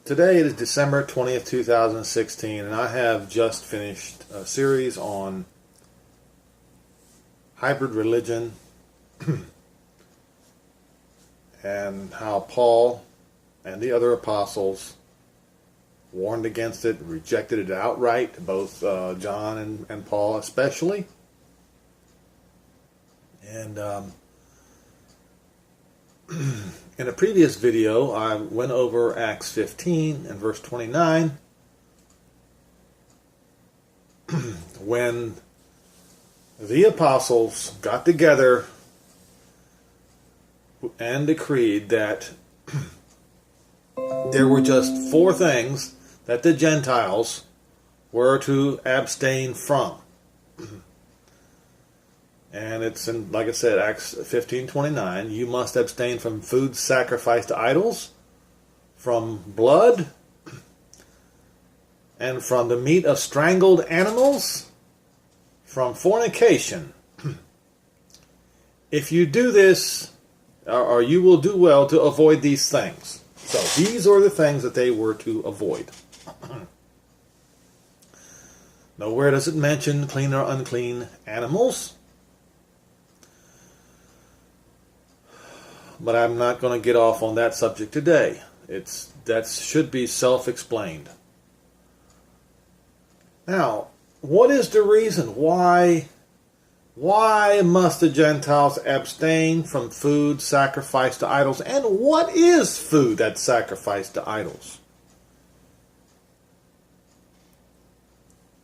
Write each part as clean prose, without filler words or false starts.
Today is December 20th, 2016, and I have just finished a series on hybrid religion and how Paul and the other apostles warned against it, rejected it outright, both John and Paul especially. And in a previous video, I went over Acts 15 and verse 29, when the apostles got together and decreed that there were just four things that the Gentiles were to abstain from. And it's in, like I said, Acts 15:29. You must abstain from food sacrificed to idols, from blood, and from the meat of strangled animals, from fornication. If you do this, or you will do well to avoid these things. So these are the things that they were to avoid. Nowhere does it mention clean or unclean animals. But I'm not going to get off on that subject today. That should be self-explained. Now, what is the reason why must the Gentiles abstain from food sacrificed to idols? And what is food that's sacrificed to idols?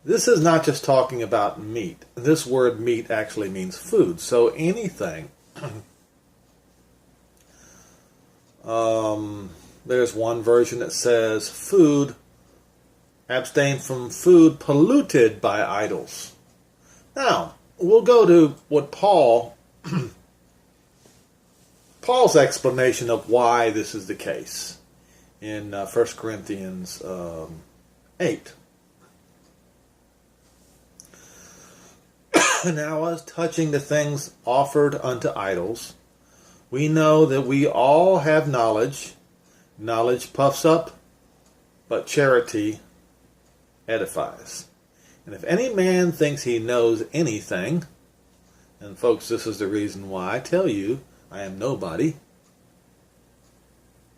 This is not just talking about meat. This word meat actually means food. So anything. There's one version that says food, abstain from food polluted by idols. Now, we'll go to what Paul's explanation of why this is the case in 1 Corinthians 8. Now, as touching the things offered unto idols, we know that we all have knowledge. Knowledge puffs up, but charity edifies. And if any man thinks he knows anything, and folks, this is the reason why I tell you I am nobody.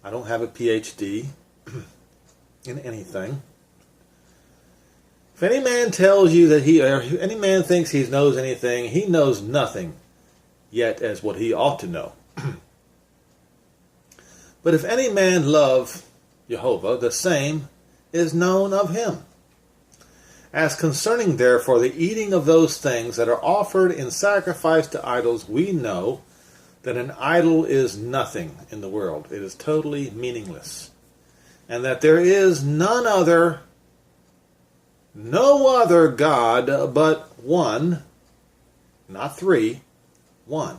I don't have a PhD in anything. If any man tells you that any man thinks he knows anything, he knows nothing yet as what he ought to know. But if any man love Jehovah, the same is known of him. As concerning therefore the eating of those things that are offered in sacrifice to idols, we know that an idol is nothing in the world. It is totally meaningless. And that there is no other God but one, not three, one.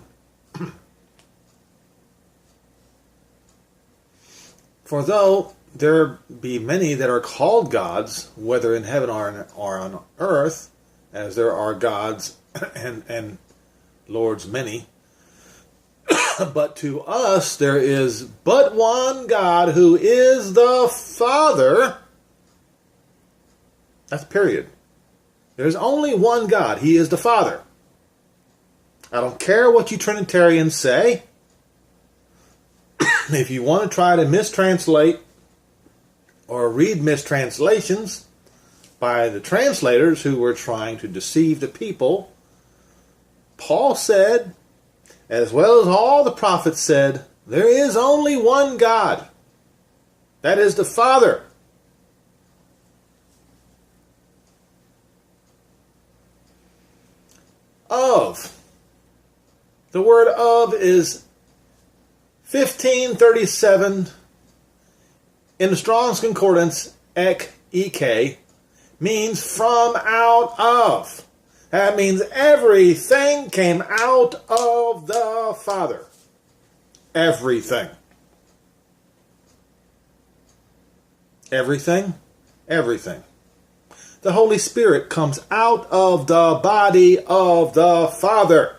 For though there be many that are called gods, whether in heaven or on earth, as there are gods and lords many, but to us there is but one God, who is the Father. That's period. There's only one God. He is the Father. I don't care what you Trinitarians say. If you want to try to mistranslate or read mistranslations by the translators who were trying to deceive the people, Paul said, as well as all the prophets said, there is only one God. That is the Father. Of. The word of is 1537 in the Strong's Concordance, ek, means from out of. That means everything came out of the Father. Everything. Everything? Everything. The Holy Spirit comes out of the body of the Father.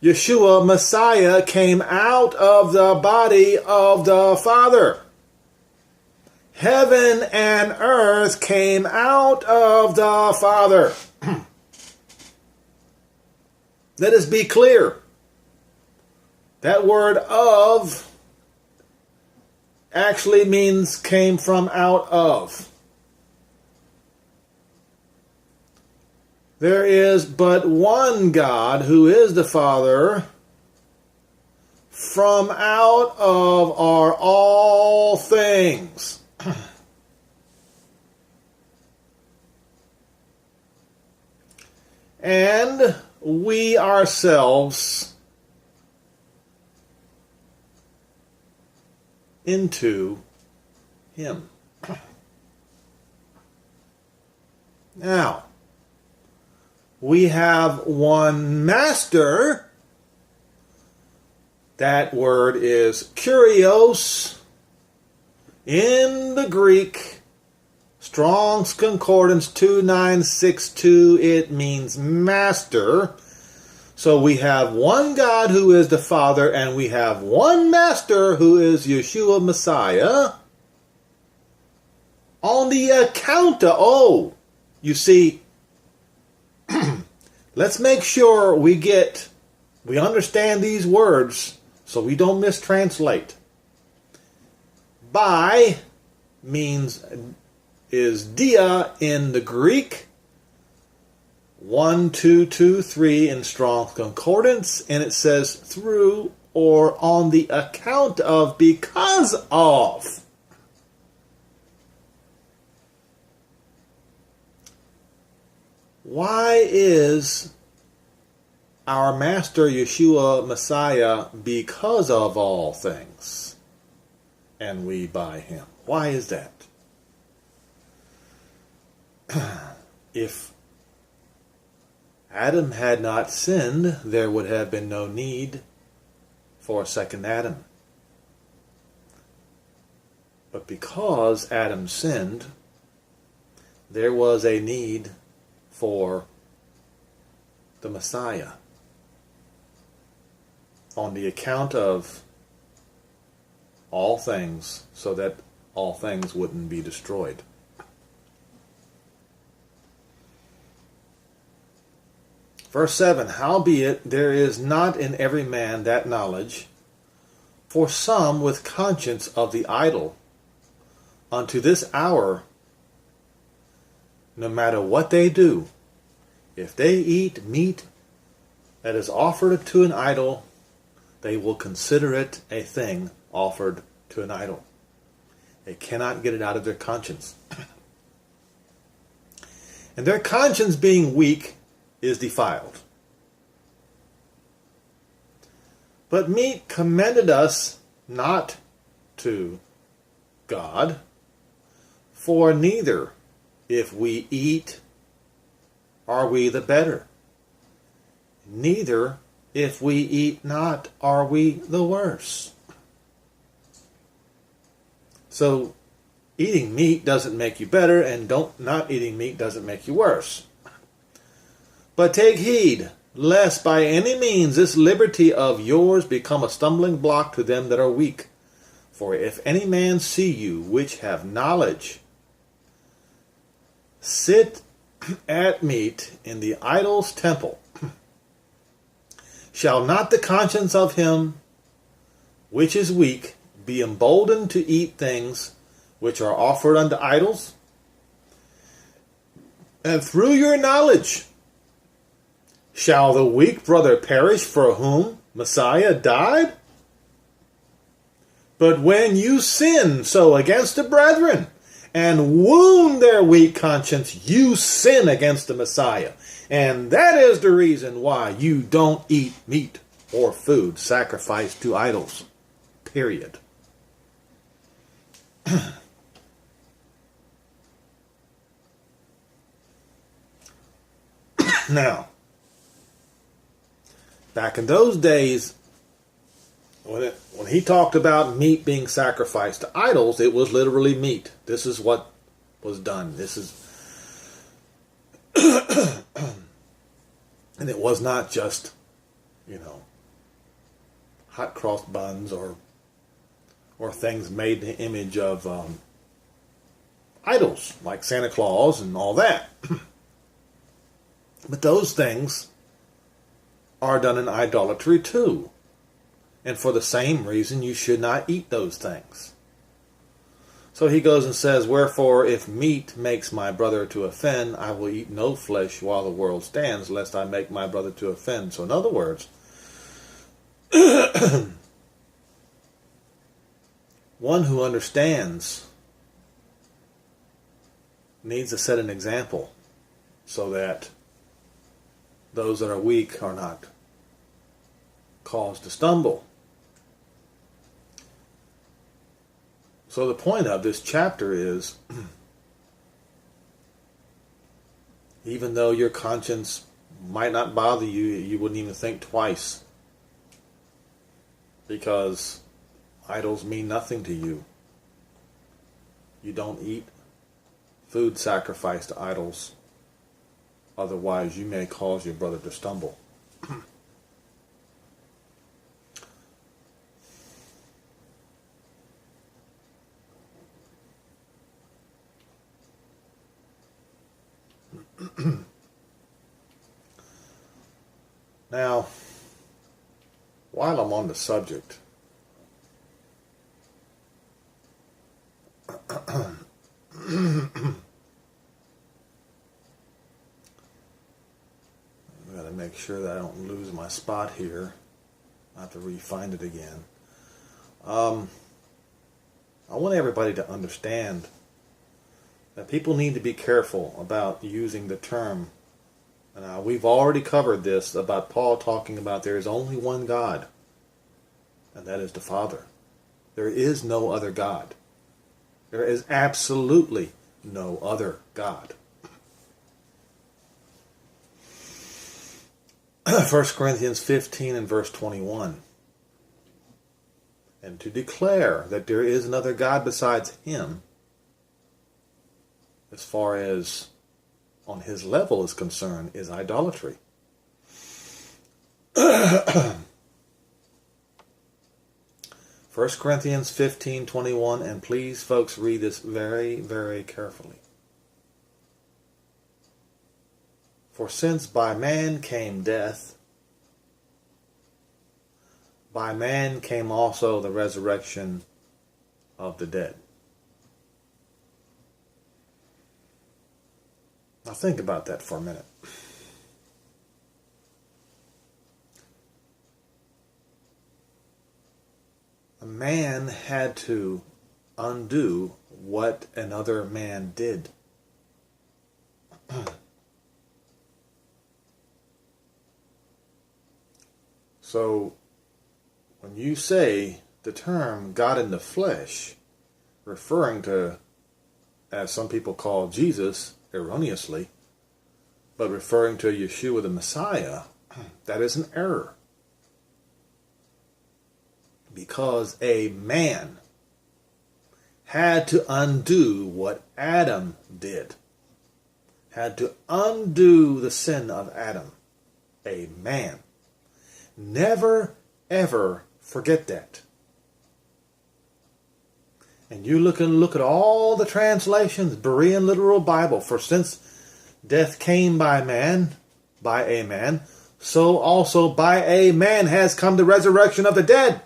Yeshua, Messiah, came out of the body of the Father. Heaven and earth came out of the Father. Let us be clear. That word of actually means came from out of. There is but one God who is the Father. From out of are all things. And we ourselves into him. Now, we have one master. That word is kurios. In the Greek, Strong's Concordance 2962, it means master. So we have one God who is the Father, and we have one master who is Yeshua Messiah. On the account of, you see, let's make sure we understand these words so we don't mistranslate. By is dia in the Greek, 1223 in Strong's Concordance, and it says through or on the account of, because of. Why is our Master Yeshua Messiah because of all things, and we by him? Why is that? If Adam had not sinned, there would have been no need for a second Adam. But because Adam sinned, there was a need for the Messiah on the account of all things, so that all things wouldn't be destroyed. Verse 7, howbeit there is not in every man that knowledge, for some with conscience of the idol, unto this hour, no matter what they do, if they eat meat that is offered to an idol, they will consider it a thing offered to an idol. They cannot get it out of their conscience. And their conscience being weak is defiled. But meat commended us not to God, for neither, if we eat, are we the better. Neither, if we eat not, are we the worse. So, eating meat doesn't make you better, and not eating meat doesn't make you worse. But take heed, lest by any means this liberty of yours become a stumbling block to them that are weak. For if any man see you, which have knowledge, sit at meat in the idol's temple, shall not the conscience of him which is weak be emboldened to eat things which are offered unto idols? And through your knowledge, shall the weak brother perish for whom Messiah died? But when you sin so against the brethren, and wound their weak conscience, you sin against the Messiah. And that is the reason why you don't eat meat or food sacrificed to idols. Period. Now, back in those days, when he talked about meat being sacrificed to idols, it was literally meat. This is what was done. This is, and it was not just, hot cross buns or things made in the image of idols, like Santa Claus and all that. But those things are done in idolatry too. And for the same reason, you should not eat those things. So he goes and says, "Wherefore, if meat makes my brother to offend, I will eat no flesh while the world stands, lest I make my brother to offend." So in other words, one who understands needs to set an example so that those that are weak are not caused to stumble. So the point of this chapter is, even though your conscience might not bother you, you wouldn't even think twice, because idols mean nothing to you. You don't eat food sacrificed to idols, otherwise you may cause your brother to stumble. Now, while I'm on the subject, I gotta make sure that I don't lose my spot here. I have to re-find it again. I want everybody to understand that people need to be careful about using the term. Now, we've already covered this about Paul talking about there is only one God, and that is the Father. There is no other God. There is absolutely no other God. 1 Corinthians 15 and verse 21. And to declare that there is another God besides him, as far as on his level is concerned, is idolatry. 1 Corinthians 15:21, and please, folks, read this very, very carefully. For since by man came death, by man came also the resurrection of the dead. Now think about that for a minute. A man had to undo what another man did. So, when you say the term God in the flesh, referring to, as some people call Jesus, erroneously, but referring to Yeshua the Messiah, that is an error. Because a man had to undo what Adam did. Had to undo the sin of Adam. A man. Never, ever forget that. And you look at all the translations, Berean literal Bible, for since death came by a man, so also by a man has come the resurrection of the dead.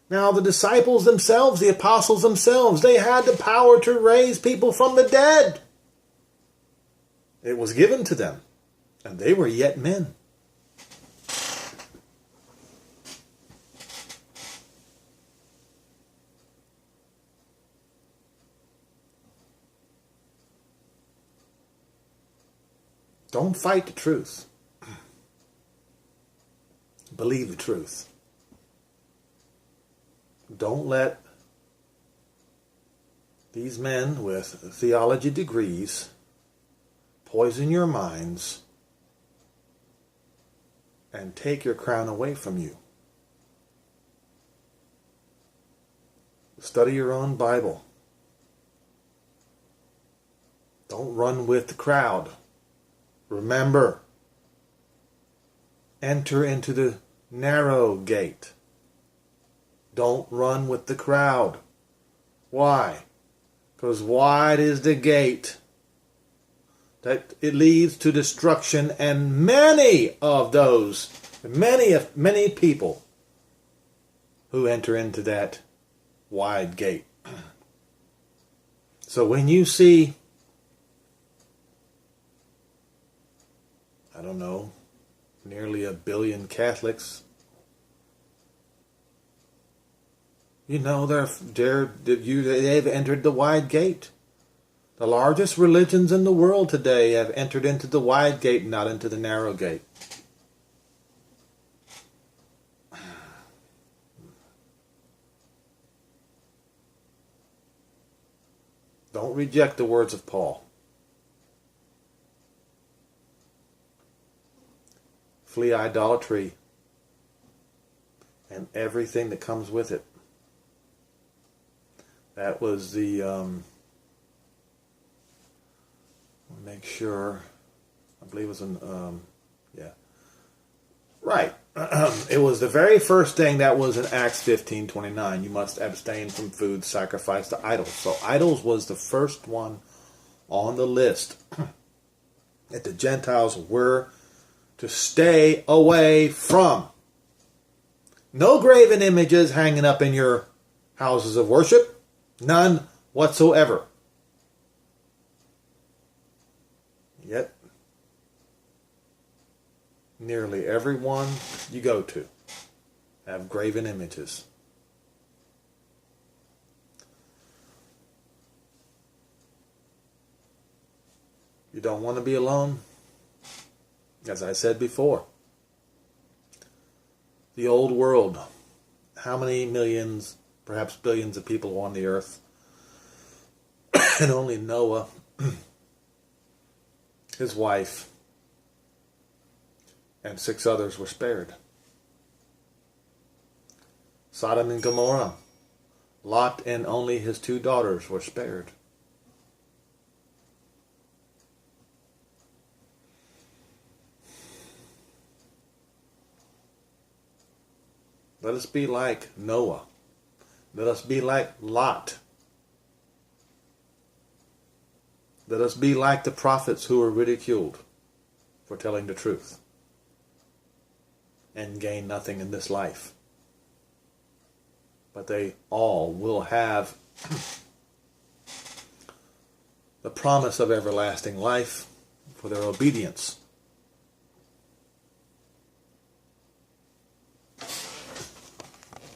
Now the disciples themselves, the apostles themselves, they had the power to raise people from the dead. It was given to them, and they were yet men. Don't fight the truth. Believe the truth. Don't let these men with theology degrees poison your minds and take your crown away from you. Study your own Bible. Don't run with the crowd. Remember, enter into the narrow gate. Don't run with the crowd. Why? Because wide is the gate that it leads to destruction, and many people who enter into that wide gate. So when you see, I don't know, nearly 1 billion Catholics, you know they've entered the wide gate. The largest religions in the world today have entered into the wide gate, not into the narrow gate. Don't reject the words of Paul. Flee idolatry and everything that comes with it. That was the, make sure, I believe it was right. It was the very first thing that was in Acts 15:29. You must abstain from food sacrificed to idols. So idols was the first one on the list that the Gentiles were to stay away from. No graven images hanging up in your houses of worship. None whatsoever. Yet, nearly everyone you go to have graven images. You don't want to be alone? As I said before, the old world, how many millions, perhaps billions of people on the earth, and only Noah, his wife, and 6 others were spared. Sodom and Gomorrah, Lot and only his 2 daughters were spared. Let us be like Noah. Let us be like Lot. Let us be like the prophets who were ridiculed for telling the truth and gain nothing in this life. But they all will have the promise of everlasting life for their obedience